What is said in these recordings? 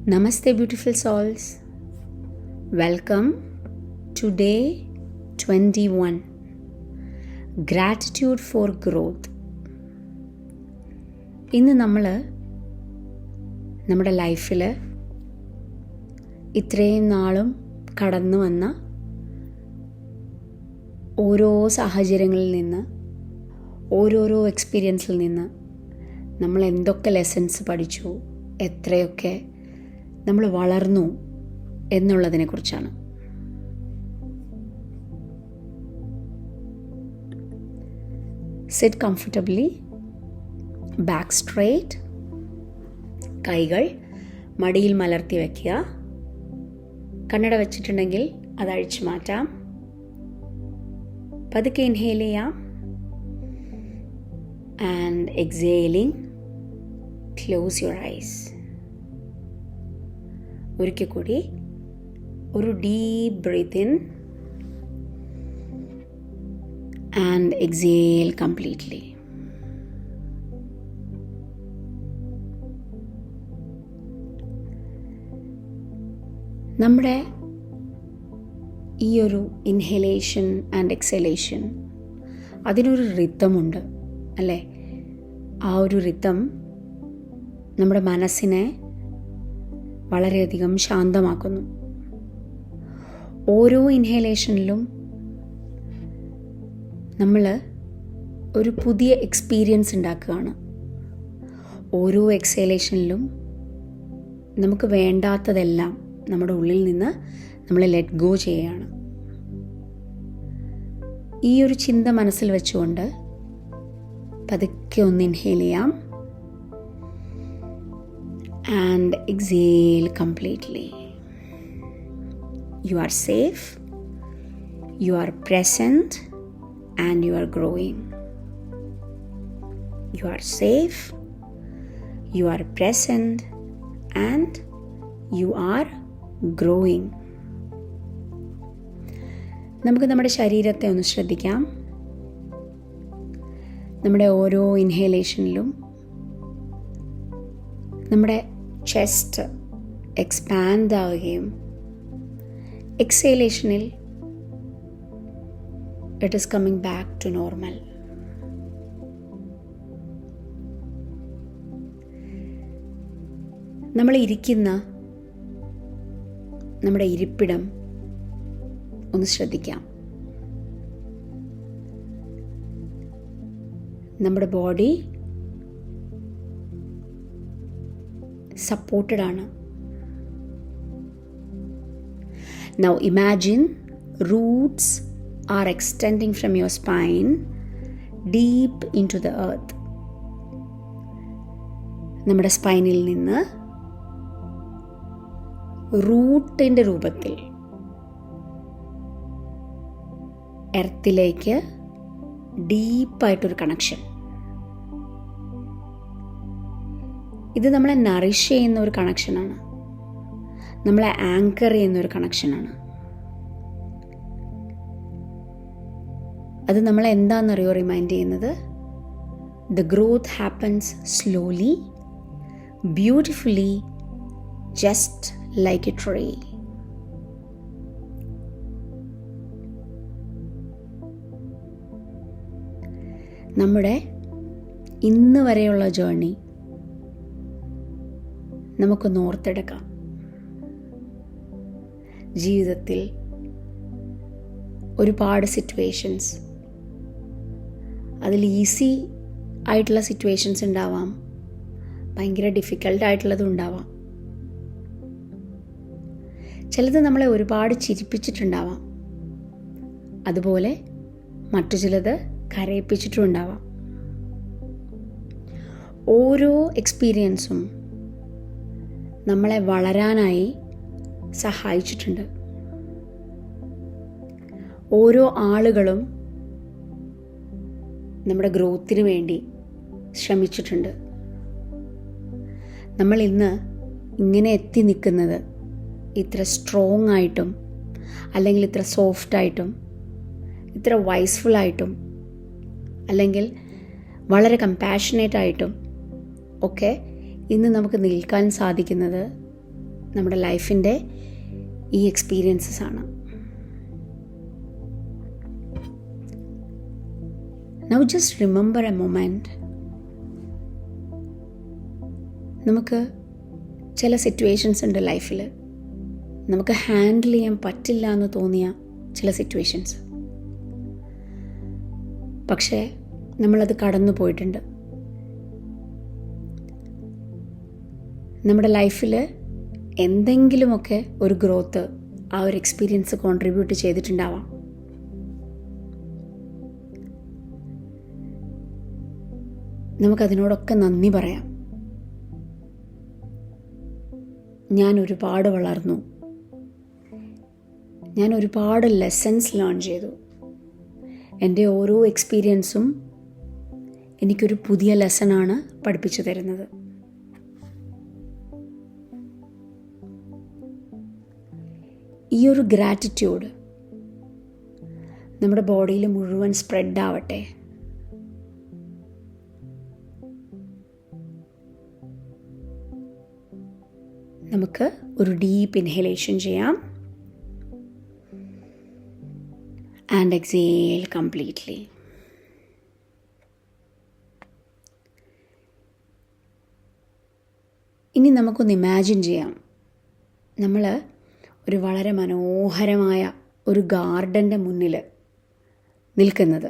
Namaste, beautiful souls. Welcome to day 21. Gratitude for growth. ഇന്ന് നമ്മൾ നമ്മുടെ ലൈഫിൽ ഇത്രയും നാളും കടന്നു വന്ന ഓരോ സാഹചര്യങ്ങളിൽ നിന്ന്, ഓരോരോ എക്സ്പീരിയൻസിൽ നിന്ന് നമ്മൾ എന്തൊക്കെ ലെസൺസ് പഠിച്ചു, എത്രയൊക്കെ നമ്മൾ വളർന്നു എന്നുള്ളതിനെക്കുറിച്ചാണ്. സിറ്റ് കംഫർട്ടബിളി, ബാക്ക് സ്ട്രെയിറ്റ്, കൈകൾ മടിയിൽ മലർത്തി വയ്ക്കുക. കണ്ണട വെച്ചിട്ടുണ്ടെങ്കിൽ അത് അഴിച്ചു മാറ്റാം. പതുക്കെ ഇൻഹേൽ ചെയ്യാം. And exhaling, close your eyes. ഒരിക്കൽ കൂടി ഒരു deep breath in and exhale completely. നമ്മുടെ ഈ ഒരു ഇൻഹലേഷൻ ആൻഡ് എക്സലേഷൻ, അതിനൊരു റിത്തമുണ്ട് അല്ലേ? ആ ഒരു റിത്തം നമ്മുടെ മനസ്സിനെ വളരെയധികം ശാന്തമാക്കുന്നു. ഓരോ ഇൻഹലേഷനിലും നമ്മൾ ഒരു പുതിയ എക്സ്പീരിയൻസ് ഉണ്ടാക്കുകയാണ്. ഓരോ എക്സലേഷനിലും നമുക്ക് വേണ്ടാത്തതെല്ലാം നമ്മുടെ ഉള്ളിൽ നിന്ന് നമ്മൾ ലെറ്റ് ഗോ ചെയ്യുകയാണ്. ഈ ഒരു ചിന്ത മനസ്സിൽ വെച്ചുകൊണ്ട് പതുക്കെ ഒന്ന് ഇൻഹേൽ ചെയ്യാം. And exhale completely. You are safe, you are present, and you are growing. You are safe, you are present, and you are growing. നമുക്ക് നമ്മുടെ ശരീരത്തെ ഒന്ന് ശ്രദ്ധിക്കാം. നമ്മുടെ ഓരോ ഇൻഹേലേഷനിലും നമ്മുടെ ചെസ്റ്റ് എക്സ്പാൻഡ് ആവുകയും എക്സേലേഷനിൽ it is coming back to normal. നമ്മൾ ഇരിക്കുന്ന നമ്മുടെ ഇരിപ്പിടം ഒന്ന് ശ്രദ്ധിക്കാം. നമ്മുടെ ബോഡി supported ആണ്. Now imagine roots are extending from your spine deep into the earth. നമ്മുടെ സ്പൈനിൽ നിന്ന് റൂട്ടിൻ്റെ രൂപത്തിൽ എർത്തിലേക്ക് ഡീപ്പായിട്ടൊരു കണക്ഷൻ. ഇത് നമ്മളെ നറിഷ് ചെയ്യുന്ന ഒരു കണക്ഷനാണ്, നമ്മളെ ആങ്കർ ചെയ്യുന്ന ഒരു കണക്ഷനാണ്. അത് നമ്മളെ എന്താണെന്നറിയോ റിമൈൻഡ് ചെയ്യുന്നത്? The growth happens slowly, beautifully, just like A tree. നമ്മുടെ ഇന്ന് വരെയുള്ള ജേർണി നമുക്കൊന്ന് ഓർത്തെടുക്കാം. ജീവിതത്തിൽ ഒരുപാട് സിറ്റുവേഷൻസ്, അതിൽ ഈസി ആയിട്ടുള്ള സിറ്റുവേഷൻസ് ഉണ്ടാവാം, ഭയങ്കര ഡിഫിക്കൽട്ടായിട്ടുള്ളതും ഉണ്ടാവാം. ചിലത് നമ്മളെ ഒരുപാട് ചിരിപ്പിച്ചിട്ടുണ്ടാവാം, അതുപോലെ മറ്റു ചിലത് കരയിപ്പിച്ചിട്ടും ഉണ്ടാവാം. ഓരോ എക്സ്പീരിയൻസും നമ്മളെ വളരാനായി സഹായിച്ചിട്ടുണ്ട്. ഓരോ ആളുകളും നമ്മുടെ ഗ്രോത്തിന് വേണ്ടി ശ്രമിച്ചിട്ടുണ്ട്. നമ്മൾ ഇന്ന് ഇങ്ങനെ എത്തി നിൽക്കുന്നത് ഇത്ര സ്ട്രോങ് ആയിട്ടും, അല്ലെങ്കിൽ ഇത്ര സോഫ്റ്റായിട്ടും, ഇത്ര വൈസ്ഫുള്ളായിട്ടും, അല്ലെങ്കിൽ വളരെ കമ്പാഷനേറ്റ് ആയിട്ടും ഒക്കെ ഇന്ന് നമുക്ക് നിൽക്കാൻ സാധിക്കുന്നത് നമ്മുടെ ലൈഫിൻ്റെ ഈ എക്സ്പീരിയൻസസ് ആണ്. Now just remember A moment. നമുക്ക് ചില സിറ്റുവേഷൻസ് ഉണ്ട് ലൈഫിൽ, നമുക്ക് ഹാൻഡിൽ ചെയ്യാൻ പറ്റില്ല എന്ന് തോന്നിയ ചില സിറ്റുവേഷൻസ്. പക്ഷേ നമ്മളത് കടന്നു പോയിട്ടുണ്ട്. നമ്മുടെ ലൈഫിൽ എന്തെങ്കിലുമൊക്കെ ഒരു ഗ്രോത്ത് ആ ഒരു എക്സ്പീരിയൻസ് കോൺട്രിബ്യൂട്ട് ചെയ്തിട്ടുണ്ടാവാം. നമുക്കതിനോടൊക്കെ നന്ദി പറയാം. ഞാൻ ഒരുപാട് വളർന്നു, ഞാൻ ഒരുപാട് ലെസൺസ് ലേൺ ചെയ്തു. എൻ്റെ ഓരോ എക്സ്പീരിയൻസും എനിക്കൊരു പുതിയ ലെസണാണ് പഠിപ്പിച്ചു തരുന്നത്. ഈ ഒരു ഗ്രാറ്റിറ്റ്യൂഡ് നമ്മുടെ ബോഡിയിൽ മുഴുവൻ സ്പ്രെഡ് ആവട്ടെ. നമുക്ക് ഒരു ഡീപ്പ് ഇൻഹലേഷൻ ചെയ്യാം. And exhale completely. ഇനി നമുക്കൊന്ന് ഇമാജിൻ ചെയ്യാം, നമ്മൾ ഒരു വളരെ മനോഹരമായ ഒരു ഗാർഡൻ്റെ മുന്നിൽ നിൽക്കുന്നത്.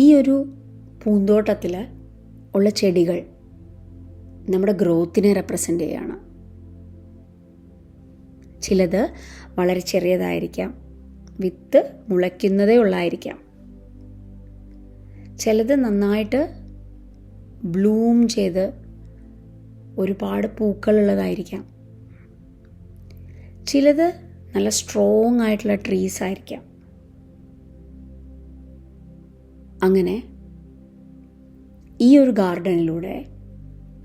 ഈ ഒരു പൂന്തോട്ടത്തിൽ ഉള്ള ചെടികൾ നമ്മുടെ ഗ്രോത്തിനെ റെപ്രസെൻ്റ് ചെയ്യുകയാണ്. ചിലത് വളരെ ചെറിയതായിരിക്കാം, വിത്ത് മുളയ്ക്കുന്നതേ ഉള്ളായിരിക്കാം. ചിലത് നന്നായിട്ട് ബ്ലൂം ചെയ്ത് ഒരുപാട് പൂക്കളുള്ളതായിരിക്കാം. ചിലത് നല്ല സ്ട്രോങ് ആയിട്ടുള്ള ട്രീസ് ആയിരിക്കാം. അങ്ങനെ ഈ ഒരു ഗാർഡനിലൂടെ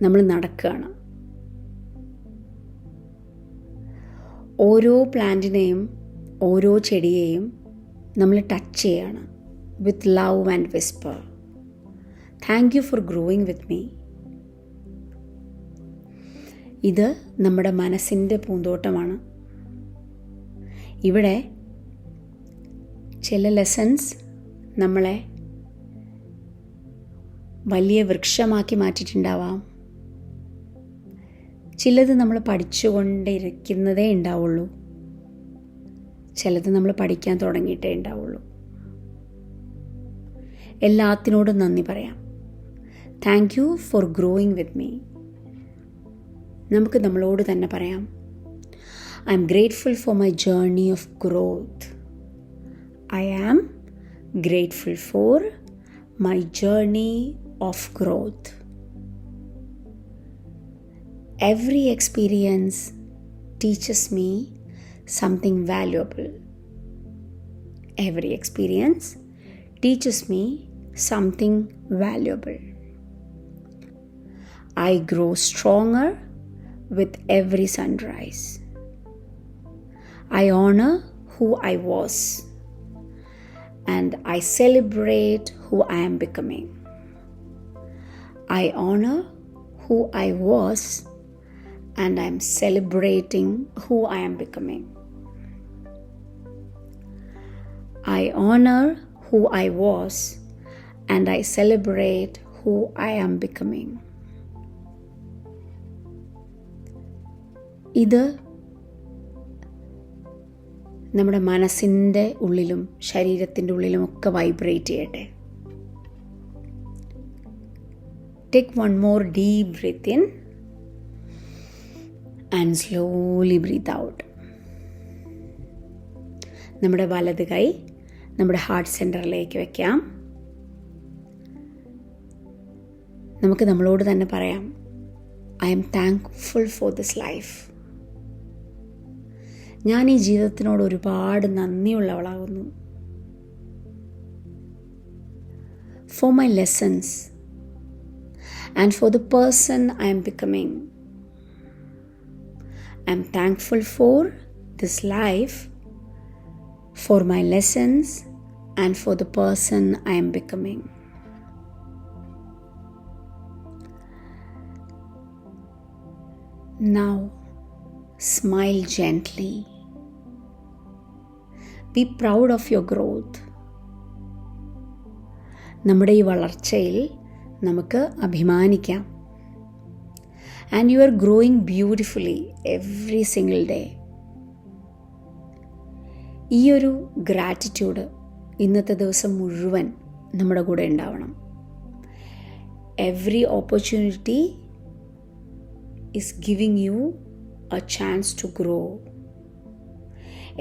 നമ്മൾ നടക്കുകയാണ്. ഓരോ പ്ലാന്റിനെയും ഓരോ ചെടിയെയും നമ്മൾ ടച്ച് ചെയ്യാണ് with love and Whisper. Thank you for growing with me. ഇത് നമ്മുടെ മനസ്സിൻ്റെ പൂന്തോട്ടമാണ്. ഇവിടെ ചില ലെസൺസ് നമ്മളെ വലിയ വൃക്ഷമാക്കി മാറ്റിയിട്ടുണ്ടാവാം. ചിലത് നമ്മൾ പഠിച്ചുകൊണ്ടിരിക്കുന്നതേ ഉണ്ടാവുള്ളൂ, ചിലത് നമ്മൾ പഠിക്കാൻ തുടങ്ങിയിട്ടേ ഉണ്ടാവുള്ളൂ. എല്ലാത്തിനോടും നന്ദി പറയാം. Thank you for growing with me. നമുക്ക് നമ്മളോട് തന്നെ പറയാം, I M grateful for my journey of growth. I am grateful for my journey of growth. Every experience teaches me something valuable. Every experience teaches me something valuable. I grow stronger with every sunrise. I honor who I was and I celebrate who I am becoming. I honor who I was and I am celebrating who I am becoming. I honor who I was and I celebrate who I am becoming. ഇത് നമ്മുടെ മനസ്സിൻ്റെ ഉള്ളിലും ശരീരത്തിൻ്റെ ഉള്ളിലും ഒക്കെ vibrate ചെയ്യട്ടെ. Take one more deep breath in and slowly breathe out. നമ്മുടെ വലത് കൈ നമ്മുടെ ഹാർട്ട് സെൻറ്ററിലേക്ക് വയ്ക്കാം. നമുക്ക് നമ്മളോട് തന്നെ പറയാം, I am thankful for this life. ഞാൻ ഈ ജീവിതത്തിനോട് ഒരുപാട് നന്ദിയുള്ളവളാകുന്നു. For my lessons and for the person I am becoming. I am thankful for this life, for my lessons, and for the person I am becoming. Now, smile gently. Be proud of your growth. നമ്മുടെ ഈ വളർച്ചയിൽ നമുക്ക് അഭിമാനിക്കാം. And you are growing beautifully every single day. ഈ ഒരു gratitude ഇന്നത്തെ ദിവസം മുഴുവൻ നമ്മുടെ കൂടെ ഉണ്ടാവണം. Every opportunity is giving you a chance to grow.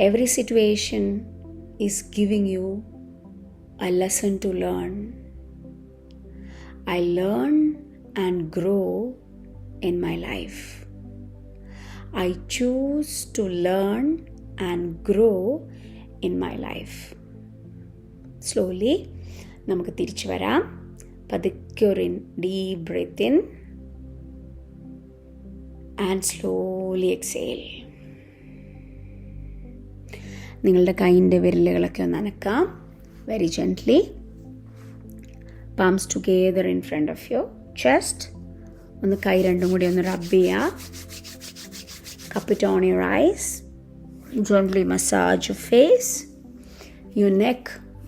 Every situation is giving you a lesson to learn. I learn and grow in my life. I choose to learn and grow in my life. Slowly നമുക്ക് തിരിച്ചു വരാം. പതുക്കെ ഒരു deep breath in and slowly exhale. നിങ്ങളുടെ കൈയിൻ്റെ വിരലുകളൊക്കെ ഒന്ന് അനക്കാം. Very gently. Palms together in front of your chest. ഒന്ന് കൈ രണ്ടും കൂടി ഒന്ന് റബ്ബ് ചെയ്യുക. Cup it on your eyes. Gently massage your face, your neck,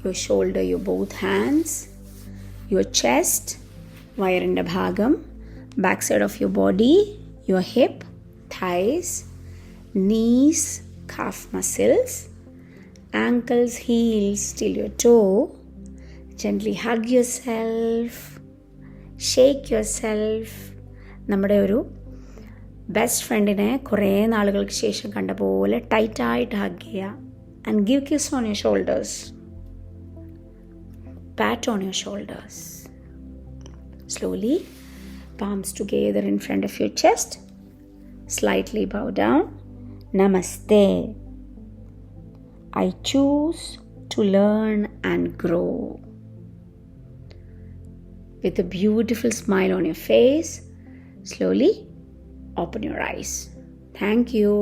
your shoulder, your both hands, your chest, വയറിൻ്റെ ഭാഗം, back side of your body, your hip, thighs, knees, calf muscles, ankles, heels till your toe. Gently hug yourself, shake yourself. നമ്മുടെ ഒരു best ഫ്രണ്ടിനെ കുറേ നാളുകൾക്ക് ശേഷം കണ്ട പോലെ ടൈറ്റായിട്ട് ഹഗ് ചെയ്യുക. And give kiss on your shoulders, PAT on your shoulders. Slowly, palms together in front of your chest. Slightly bow down. Namaste. I choose to learn and grow. With a beautiful smile on your face, slowly open your eyes. Thank you.